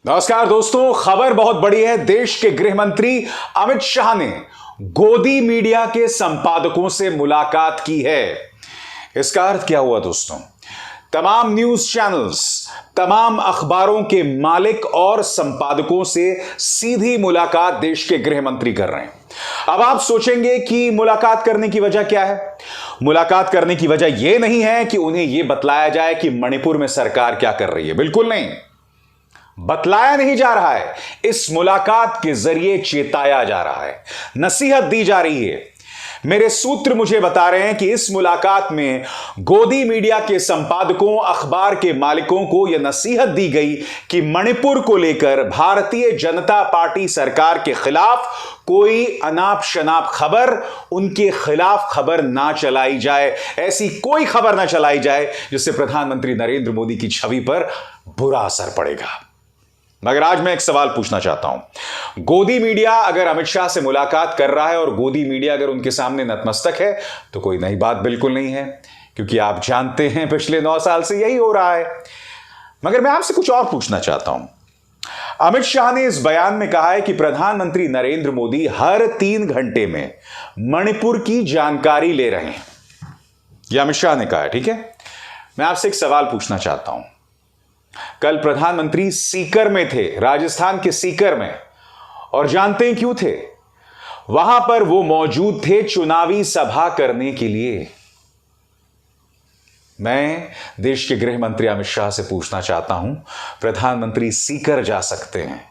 नमस्कार दोस्तों, खबर बहुत बड़ी है। देश के गृह मंत्री अमित शाह ने गोदी मीडिया के संपादकों से मुलाकात की है। इसका अर्थ क्या हुआ दोस्तों? तमाम न्यूज चैनल्स, तमाम अखबारों के मालिक और संपादकों से सीधी मुलाकात देश के गृह मंत्री कर रहे हैं। अब आप सोचेंगे कि मुलाकात करने की वजह क्या है? मुलाकात करने की वजह यह नहीं है कि उन्हें यह बतलाया जाए कि मणिपुर में सरकार क्या कर रही है। बिल्कुल नहीं, बतलाया नहीं जा रहा है। इस मुलाकात के जरिए चेताया जा रहा है, नसीहत दी जा रही है। मेरे सूत्र मुझे बता रहे हैं कि इस मुलाकात में गोदी मीडिया के संपादकों, अखबार के मालिकों को यह नसीहत दी गई कि मणिपुर को लेकर भारतीय जनता पार्टी सरकार के खिलाफ कोई अनाप शनाप खबर, उनके खिलाफ खबर ना चलाई जाए। ऐसी कोई खबर ना चलाई जाए जिससे प्रधानमंत्री नरेंद्र मोदी की छवि पर बुरा असर पड़ेगा। मगर आज मैं एक सवाल पूछना चाहता हूं। गोदी मीडिया अगर अमित शाह से मुलाकात कर रहा है और गोदी मीडिया अगर उनके सामने नतमस्तक है तो कोई नई बात बिल्कुल नहीं है, क्योंकि आप जानते हैं पिछले 9 साल से यही हो रहा है। मगर मैं आपसे कुछ और पूछना चाहता हूं। अमित शाह ने इस बयान में कहा है कि प्रधानमंत्री नरेंद्र मोदी हर 3 घंटे में मणिपुर की जानकारी ले रहे हैं। यह अमित शाह ने कहा है, ठीक है। मैं आपसे एक सवाल पूछना चाहता हूं। कल प्रधानमंत्री सीकर में थे, राजस्थान के सीकर में, और जानते हैं क्यों थे? वहां पर वो मौजूद थे चुनावी सभा करने के लिए। मैं देश के गृह मंत्री अमित शाह से पूछना चाहता हूं, प्रधानमंत्री सीकर जा सकते हैं,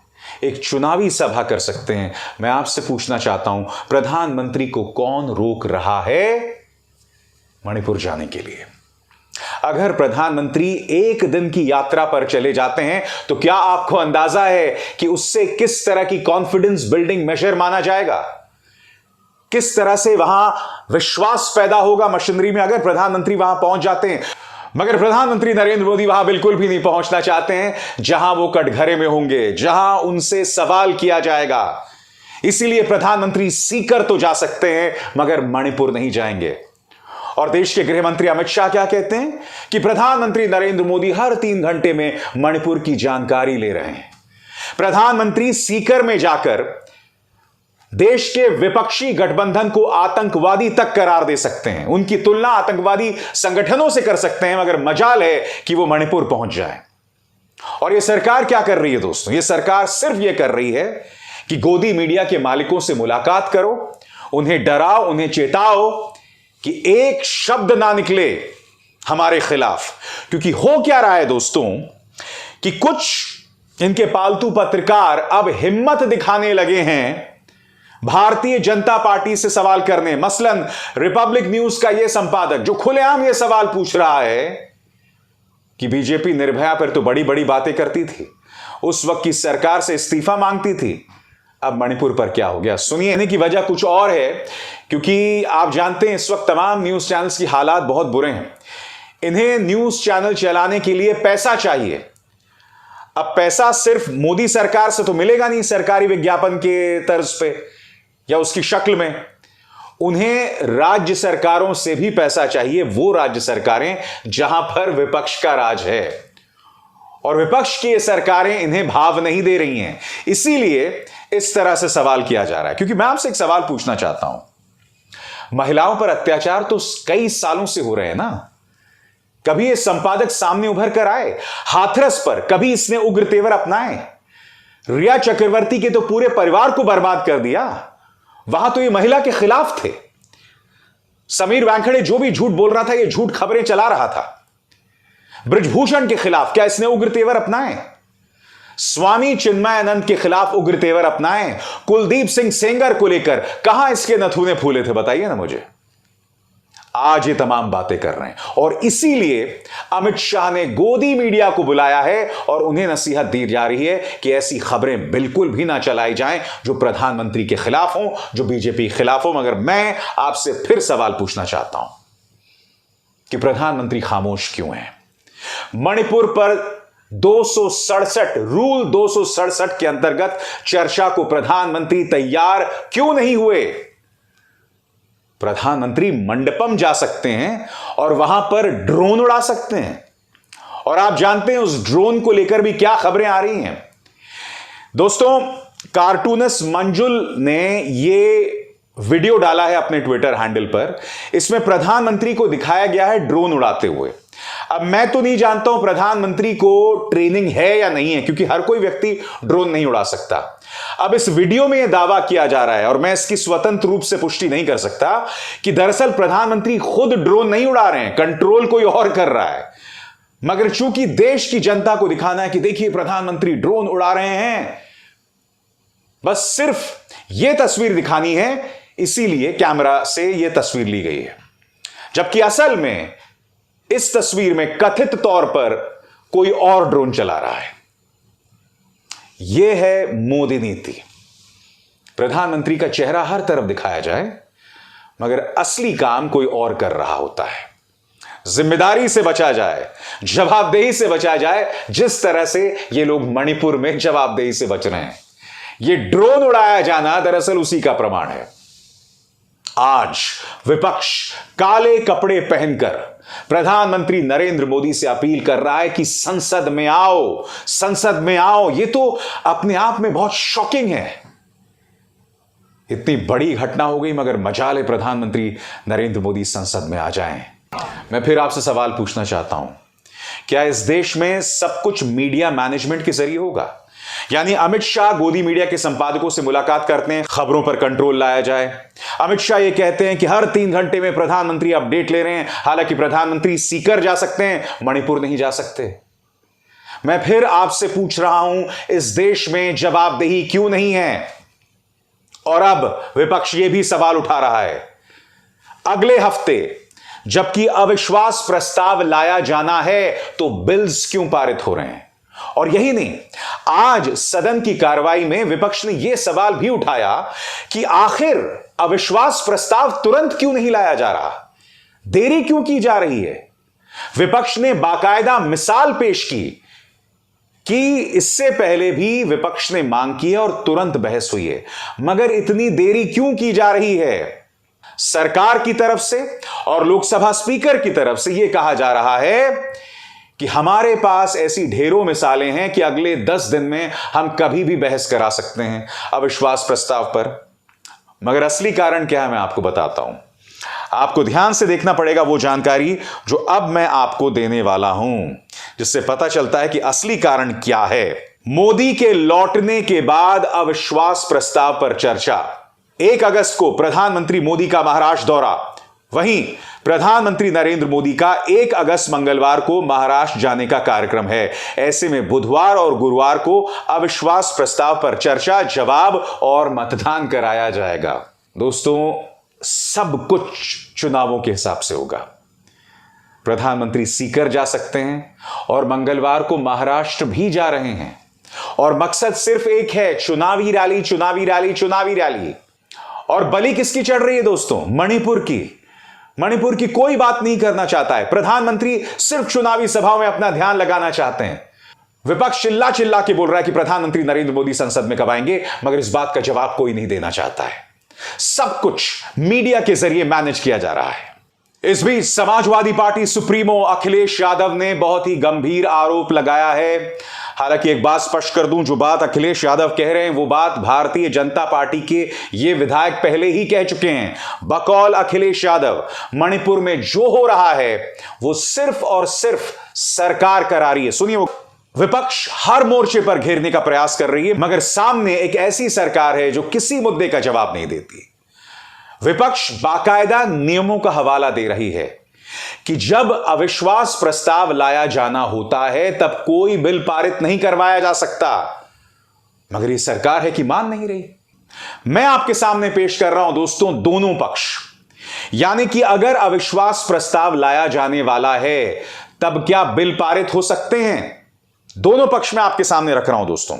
एक चुनावी सभा कर सकते हैं। मैं आपसे पूछना चाहता हूं, प्रधानमंत्री को कौन रोक रहा है मणिपुर जाने के लिए? अगर प्रधानमंत्री एक दिन की यात्रा पर चले जाते हैं तो क्या आपको अंदाजा है कि उससे किस तरह की कॉन्फिडेंस बिल्डिंग मेजर माना जाएगा? किस तरह से वहां विश्वास पैदा होगा मशीनरी में अगर प्रधानमंत्री वहां पहुंच जाते हैं? मगर प्रधानमंत्री नरेंद्र मोदी वहां बिल्कुल भी नहीं पहुंचना चाहते हैं, जहां वो कटघरे में होंगे, जहां उनसे सवाल किया जाएगा। इसीलिए प्रधानमंत्री सीकर तो जा सकते हैं मगर मणिपुर नहीं जाएंगे। और देश के गृह मंत्री अमित शाह क्या कहते हैं कि प्रधानमंत्री नरेंद्र मोदी हर 3 घंटे में मणिपुर की जानकारी ले रहे हैं। प्रधानमंत्री सीकर में जाकर देश के विपक्षी गठबंधन को आतंकवादी तक करार दे सकते हैं, उनकी तुलना आतंकवादी संगठनों से कर सकते हैं, मगर मजाल है कि वो मणिपुर पहुंच जाए। और यह सरकार क्या कर रही है दोस्तों? यह सरकार सिर्फ यह कर रही है कि गोदी मीडिया के मालिकों से मुलाकात करो, उन्हें डराओ, उन्हें चेताओ कि एक शब्द ना निकले हमारे खिलाफ। क्योंकि हो क्या रहा है दोस्तों कि कुछ इनके पालतू पत्रकार अब हिम्मत दिखाने लगे हैं भारतीय जनता पार्टी से सवाल करने। मसलन रिपब्लिक न्यूज का यह संपादक जो खुलेआम यह सवाल पूछ रहा है कि बीजेपी निर्भया पर तो बड़ी बड़ी बातें करती थी, उस वक्त की सरकार से इस्तीफा मांगती थी, अब मणिपुर पर क्या हो गया? सुनिए, की वजह कुछ और है, क्योंकि आप जानते हैं इस वक्त तमाम न्यूज चैनल्स की हालात बहुत बुरे हैं। इन्हें न्यूज चैनल चलाने के लिए पैसा चाहिए। अब पैसा सिर्फ मोदी सरकार से तो मिलेगा नहीं, सरकारी विज्ञापन के तर्ज पे या उसकी शक्ल में। उन्हें राज्य सरकारों से भी पैसा चाहिए, वो राज्य सरकारें जहां पर विपक्ष का राज है, और विपक्ष की ये सरकारें इन्हें भाव नहीं दे रही हैं। इसीलिए इस तरह से सवाल किया जा रहा है। क्योंकि मैं आपसे एक सवाल पूछना चाहता हूं, महिलाओं पर अत्याचार तो कई सालों से हो रहे हैं ना। कभी ये संपादक सामने उभर कर आए? हाथरस पर कभी इसने उग्र तेवर अपनाए? रिया चक्रवर्ती के तो पूरे परिवार को बर्बाद कर दिया, वहां तो ये महिला के खिलाफ थे। समीर वानखेड़े जो भी झूठ बोल रहा था, ये झूठ खबरें चला रहा था। बृजभूषण के खिलाफ क्या इसने उग्र तेवर अपनाए? स्वामी चिन्मयानंद के खिलाफ उग्र तेवर अपनाए? कुलदीप सिंह सेंगर को लेकर कहां इसके नथुने फूले थे? बताइए ना मुझे। आज ये तमाम बातें कर रहे हैं, और इसीलिए अमित शाह ने गोदी मीडिया को बुलाया है और उन्हें नसीहत दी जा रही है कि ऐसी खबरें बिल्कुल भी ना चलाई जाएं जो प्रधानमंत्री के खिलाफ हो, जो बीजेपी के खिलाफ हो। मगर मैं आपसे फिर सवाल पूछना चाहता हूं कि प्रधानमंत्री खामोश क्यों हैं? मणिपुर पर 267 रूल 267 के अंतर्गत चर्चा को प्रधानमंत्री तैयार क्यों नहीं हुए? प्रधानमंत्री मंडपम जा सकते हैं और वहां पर ड्रोन उड़ा सकते हैं, और आप जानते हैं उस ड्रोन को लेकर भी क्या खबरें आ रही हैं दोस्तों, कार्टूनिस्ट मंजुल ने ये वीडियो डाला है अपने ट्विटर हैंडल पर। इसमें प्रधानमंत्री को दिखाया गया है ड्रोन उड़ाते हुए। अब मैं तो नहीं जानता हूं प्रधानमंत्री को ट्रेनिंग है या नहीं है, क्योंकि हर कोई व्यक्ति ड्रोन नहीं उड़ा सकता। अब इस वीडियो में यह दावा किया जा रहा है, और मैं इसकी स्वतंत्र रूप से पुष्टि नहीं कर सकता, कि दरअसल प्रधानमंत्री खुद ड्रोन नहीं उड़ा रहे हैं, कंट्रोल कोई और कर रहा है। मगर चूंकि देश की जनता को दिखाना है कि देखिए प्रधानमंत्री ड्रोन उड़ा रहे हैं, बस सिर्फ यह तस्वीर दिखानी है, इसीलिए कैमरा से यह तस्वीर ली गई है। जबकि असल में इस तस्वीर में कथित तौर पर कोई और ड्रोन चला रहा है। यह है मोदी नीति। प्रधानमंत्री का चेहरा हर तरफ दिखाया जाए, मगर असली काम कोई और कर रहा होता है। जिम्मेदारी से बचा जाए, जवाबदेही से बचा जाए, जिस तरह से ये लोग मणिपुर में जवाबदेही से बच रहे हैं। ये ड्रोन उड़ाया जाना दरअसल उसी का प्रमाण है। आज विपक्ष काले कपड़े पहनकर प्रधानमंत्री नरेंद्र मोदी से अपील कर रहा है कि संसद में आओ, संसद में आओ। यह तो अपने आप में बहुत शॉकिंग है। इतनी बड़ी घटना हो गई, मगर मजाल है प्रधानमंत्री नरेंद्र मोदी संसद में आ जाएं। मैं फिर आपसे सवाल पूछना चाहता हूं, क्या इस देश में सब कुछ मीडिया मैनेजमेंट के जरिए होगा? यानी अमित शाह गोदी मीडिया के संपादकों से मुलाकात करते हैं, खबरों पर कंट्रोल लाया जाए। अमित शाह ये कहते हैं कि हर 3 घंटे में प्रधानमंत्री अपडेट ले रहे हैं, हालांकि प्रधानमंत्री सीकर जा सकते हैं, मणिपुर नहीं जा सकते। मैं फिर आपसे पूछ रहा हूं, इस देश में जवाबदेही क्यों नहीं है? और अब विपक्ष ये भी सवाल उठा रहा है, अगले हफ्ते जबकि अविश्वास प्रस्ताव लाया जाना है तो बिल्स क्यों पारित हो रहे हैं? और यही नहीं, आज सदन की कार्रवाई में विपक्ष ने यह सवाल भी उठाया कि आखिर अविश्वास प्रस्ताव तुरंत क्यों नहीं लाया जा रहा, देरी क्यों की जा रही है। विपक्ष ने बाकायदा मिसाल पेश की कि इससे पहले भी विपक्ष ने मांग की है और तुरंत बहस हुई है, मगर इतनी देरी क्यों की जा रही है? सरकार की तरफ से और लोकसभा स्पीकर की तरफ से यह कहा जा रहा है कि हमारे पास ऐसी ढेरों मिसालें हैं कि अगले 10 दिन में हम कभी भी बहस करा सकते हैं अविश्वास प्रस्ताव पर। मगर असली कारण क्या है मैं आपको बताता हूं। आपको ध्यान से देखना पड़ेगा वो जानकारी जो अब मैं आपको देने वाला हूं, जिससे पता चलता है कि असली कारण क्या है। मोदी के लौटने के बाद अविश्वास प्रस्ताव पर चर्चा। 1 अगस्त को प्रधानमंत्री मोदी का महाराष्ट्र दौरा, वहीं प्रधानमंत्री नरेंद्र मोदी का 1 अगस्त मंगलवार को महाराष्ट्र जाने का कार्यक्रम है। ऐसे में बुधवार और गुरुवार को अविश्वास प्रस्ताव पर चर्चा, जवाब और मतदान कराया जाएगा। दोस्तों, सब कुछ चुनावों के हिसाब से होगा। प्रधानमंत्री सीकर जा सकते हैं और मंगलवार को महाराष्ट्र भी जा रहे हैं, और मकसद सिर्फ एक है, चुनावी रैली, चुनावी रैली, चुनावी रैली। और बलि किसकी चढ़ रही है दोस्तों? मणिपुर की। मणिपुर की कोई बात नहीं करना चाहता है। प्रधानमंत्री सिर्फ चुनावी सभाओं में अपना ध्यान लगाना चाहते हैं। विपक्ष चिल्ला चिल्ला के बोल रहा है कि प्रधानमंत्री नरेंद्र मोदी संसद में कब आएंगे, मगर इस बात का जवाब कोई नहीं देना चाहता है। सब कुछ मीडिया के जरिए मैनेज किया जा रहा है। इस बीच समाजवादी पार्टी सुप्रीमो अखिलेश यादव ने बहुत ही गंभीर आरोप लगाया है। हालांकि एक बात स्पष्ट कर दूं, जो बात अखिलेश यादव कह रहे हैं वो बात भारतीय जनता पार्टी के ये विधायक पहले ही कह चुके हैं। बकौल अखिलेश यादव, मणिपुर में जो हो रहा है वो सिर्फ और सिर्फ सरकार करा रही है। सुनिए, वो विपक्ष हर मोर्चे पर घेरने का प्रयास कर रही है, मगर सामने एक ऐसी सरकार है जो किसी मुद्दे का जवाब नहीं देती। विपक्ष बाकायदा नियमों का हवाला दे रही है कि जब अविश्वास प्रस्ताव लाया जाना होता है तब कोई बिल पारित नहीं करवाया जा सकता, मगर यह सरकार है कि मान नहीं रही। मैं आपके सामने पेश कर रहा हूं दोस्तों दोनों पक्ष, यानी कि अगर अविश्वास प्रस्ताव लाया जाने वाला है तब क्या बिल पारित हो सकते हैं? दोनों पक्ष में आपके सामने रख रहा हूं दोस्तों।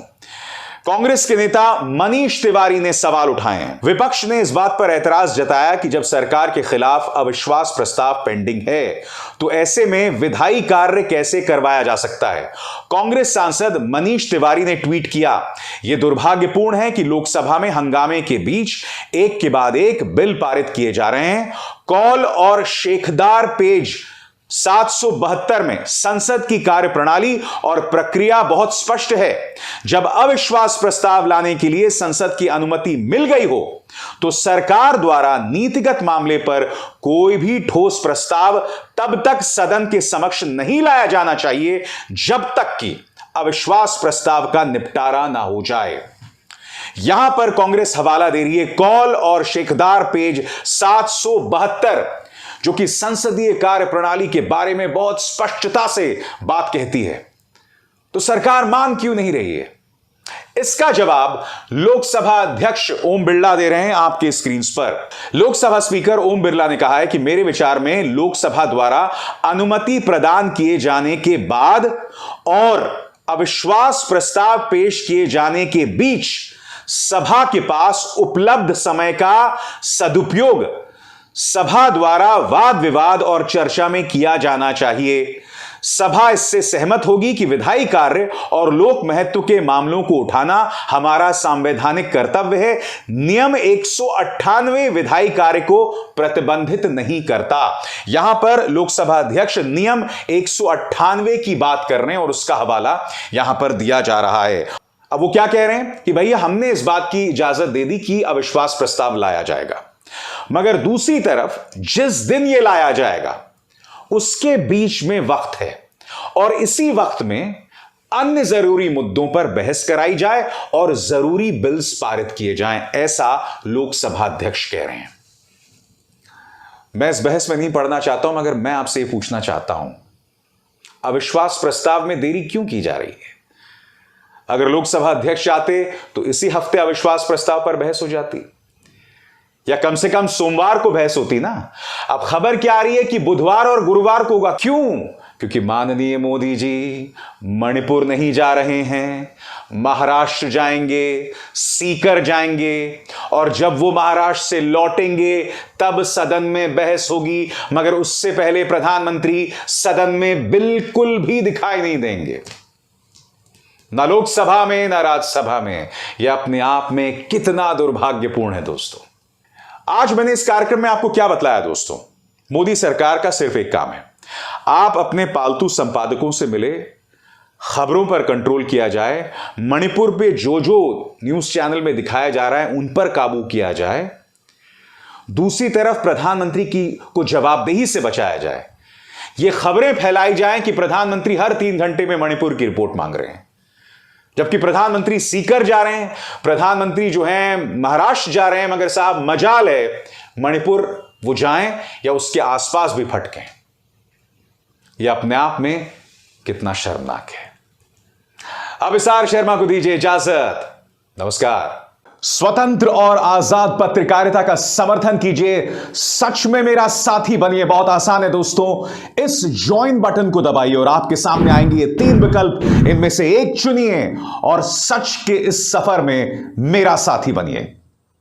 कांग्रेस के नेता मनीष तिवारी ने सवाल उठाए हैं। विपक्ष ने इस बात पर एतराज जताया कि जब सरकार के खिलाफ अविश्वास प्रस्ताव पेंडिंग है तो ऐसे में विधायी कार्य कैसे करवाया जा सकता है। कांग्रेस सांसद मनीष तिवारी ने ट्वीट किया, यह दुर्भाग्यपूर्ण है कि लोकसभा में हंगामे के बीच एक के बाद एक बिल पारित किए जा रहे हैं। कौल और शेखदार पेज 772 में संसद की कार्यप्रणाली और प्रक्रिया बहुत स्पष्ट है। जब अविश्वास प्रस्ताव लाने के लिए संसद की अनुमति मिल गई हो तो सरकार द्वारा नीतिगत मामले पर कोई भी ठोस प्रस्ताव तब तक सदन के समक्ष नहीं लाया जाना चाहिए जब तक कि अविश्वास प्रस्ताव का निपटारा ना हो जाए। यहां पर कांग्रेस हवाला दे रही है कौल और शेखदार पेज 772, जो कि संसदीय कार्यप्रणाली के बारे में बहुत स्पष्टता से बात कहती है। तो सरकार मान क्यों नहीं रही है? इसका जवाब लोकसभा अध्यक्ष ओम बिरला दे रहे हैं आपके स्क्रीन पर। लोकसभा स्पीकर ओम बिरला ने कहा है कि मेरे विचार में लोकसभा द्वारा अनुमति प्रदान किए जाने के बाद और अविश्वास प्रस्ताव पेश किए जाने के बीच सभा के पास उपलब्ध समय का सदुपयोग सभा द्वारा वाद विवाद और चर्चा में किया जाना चाहिए। सभा इससे सहमत होगी कि विधायी कार्य और लोक महत्व के मामलों को उठाना हमारा संवैधानिक कर्तव्य है। नियम 198 विधायी कार्य को प्रतिबंधित नहीं करता। यहां पर लोकसभा अध्यक्ष नियम 198 की बात कर रहे हैं और उसका हवाला यहां पर दिया जा रहा है। अब वो क्या कह रहे हैं कि भैया हमने इस बात की इजाजत दे दी कि अविश्वास प्रस्ताव लाया जाएगा, मगर दूसरी तरफ जिस दिन यह लाया जाएगा उसके बीच में वक्त है और इसी वक्त में अन्य जरूरी मुद्दों पर बहस कराई जाए और जरूरी बिल्स पारित किए जाएं, ऐसा लोकसभा अध्यक्ष कह रहे हैं। मैं इस बहस में नहीं पढ़ना चाहता हूं, मगर मैं आपसे यह पूछना चाहता हूं, अविश्वास प्रस्ताव में देरी क्यों की जा रही है? अगर लोकसभा अध्यक्ष चाहते तो इसी हफ्ते अविश्वास प्रस्ताव पर बहस हो जाती, या कम से कम सोमवार को बहस होती ना। अब खबर क्या आ रही है कि बुधवार और गुरुवार को होगा। क्यों? क्योंकि माननीय मोदी जी मणिपुर नहीं जा रहे हैं, महाराष्ट्र जाएंगे, सीकर जाएंगे, और जब वो महाराष्ट्र से लौटेंगे तब सदन में बहस होगी, मगर उससे पहले प्रधानमंत्री सदन में बिल्कुल भी दिखाई नहीं देंगे, ना लोकसभा में ना राज्यसभा में। यह अपने आप में कितना दुर्भाग्यपूर्ण है दोस्तों। आज मैंने इस कार्यक्रम में आपको क्या बतलाया दोस्तों? मोदी सरकार का सिर्फ एक काम है, आप अपने पालतू संपादकों से मिले, खबरों पर कंट्रोल किया जाए, मणिपुर पे जो जो न्यूज चैनल में दिखाया जा रहा है उन पर काबू किया जाए, दूसरी तरफ प्रधानमंत्री को जवाबदेही से बचाया जाए। ये खबरें फैलाई जाएं कि प्रधानमंत्री हर 3 घंटे में मणिपुर की रिपोर्ट मांग रहे हैं, जबकि प्रधानमंत्री सीकर जा रहे हैं, प्रधानमंत्री जो हैं महाराष्ट्र जा रहे हैं, मगर साहब मजाल है मणिपुर वो जाएं या उसके आसपास भी फटकें। यह अपने आप में कितना शर्मनाक है। अभिसार शर्मा को दीजिए इजाजत। नमस्कार। स्वतंत्र और आजाद पत्रकारिता का समर्थन कीजिए, सच में मेरा साथी बनिए। बहुत आसान है दोस्तों, इस ज्वाइन बटन को दबाइए और आपके सामने आएंगे ये 3 विकल्प, इनमें से एक चुनिए और सच के इस सफर में मेरा साथी बनिए।